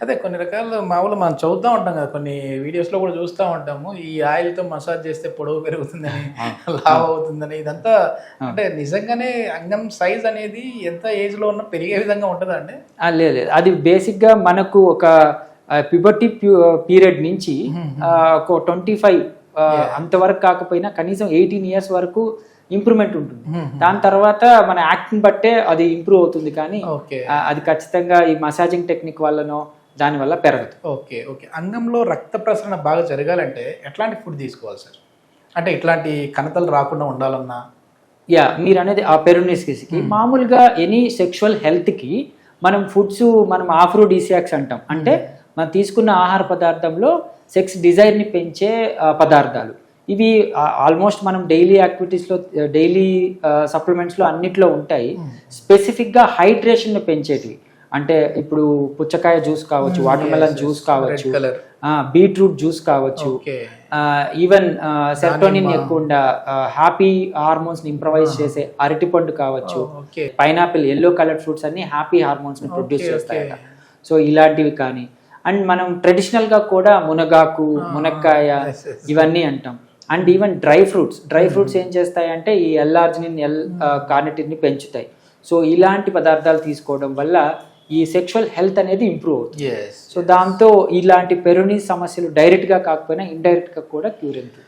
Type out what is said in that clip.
అదే కొన్ని రకాల మామూలుగా మనం చదువుతూ ఉంటాం కదా, కొన్ని వీడియోస్లో కూడా చూస్తూ ఉంటాము. ఈ ఆయిల్తో మసాజ్ చేస్తే పొడవు పెరుగుతుందని, లావ్ అవుతుందని, ఇదంతా అంటే నిజంగానే అంగం సైజ్ అనేది ఎంత ఏజ్లో ఉన్నా పెరిగే విధంగా ఉంటుందా అండి? లేదు లేదు, అది బేసిక్గా మనకు ఒక ప్యూబర్టీ పీరియడ్ నుంచి ఒక 25 అంతవరకు కాకపోయినా కనీసం 18 ఇయర్స్ వరకు ఇంప్రూవ్మెంట్ ఉంటుంది. దాని తర్వాత మన యాక్టింగ్ బట్టే అది ఇంప్రూవ్ అవుతుంది, కానీ అది ఖచ్చితంగా ఈ మసాజింగ్ టెక్నిక్ వల్లనో దానివల్ల పెరగదు. Okay okay. అంగంలో రక్త ప్రసరణ బాగా జరగాలంటే ఎట్లాంటి ఫుడ్ తీసుకోవాలి సార్? అంటే ఇట్లాంటి కణతలు రాకుండా ఉండాలన్నా? మీరు అనేది ఆ పెరోనిస్కి మామూలుగా ఎనీ సెక్షువల్ హెల్త్కి మనం ఫుడ్స్ మనం ఆఫ్రోడిసియాక్స్ అంటాం. అంటే మనం తీసుకున్న ఆహార పదార్థంలో సెక్స్ డిజైర్ని పెంచే పదార్థాలు ఇవి. ఆల్మోస్ట్ మనం డైలీ యాక్టివిటీస్లో, డైలీ సప్లిమెంట్స్లో అన్నిట్లో ఉంటాయి. స్పెసిఫిక్గా హైడ్రేషన్ని పెంచేటివి అంటే ఇప్పుడు పుచ్చకాయ జ్యూస్ కావచ్చు, వాటర్ మెలన్ జ్యూస్ కావచ్చు, బీట్రూట్ జ్యూస్ కావచ్చు, ఈవెన్ సెరోటోనిన్ ఎక్కువ ఉండే హ్యాపీ హార్మోన్స్ ని ఇంప్రవైజ్ చేసే అరటిపండు కావచ్చు, పైనాపిల్, ఎల్లో కలర్డ్ ఫ్రూట్స్ అన్ని హ్యాపీ హార్మోన్స్ ని ప్రొడ్యూస్ చేస్తాయట. సో ఇలాంటివి కానీ, అండ్ మనం ట్రెడిషనల్ గా కూడా మునగాకు, మునక్కాయ ఇవన్నీ అంటాం. అండ్ ఈవెన్ డ్రై ఫ్రూట్స్ ఏం చేస్తాయంటే ఈ ఎల్ఆర్జినిన్, కార్నిటిన్ ని పెంచుతాయి. సో ఇలాంటి పదార్థాలు తీసుకోవడం వల్ల ఈ సెక్షువల్ హెల్త్ అనేది ఇంప్రూవ్ అవుతుంది. సో దాంతో ఇలాంటి పెరోనీ సమస్యలు డైరెక్ట్ గా కాకపోయినా ఇండైరెక్ట్ గా కూడా క్యూర్ అవుతుంది.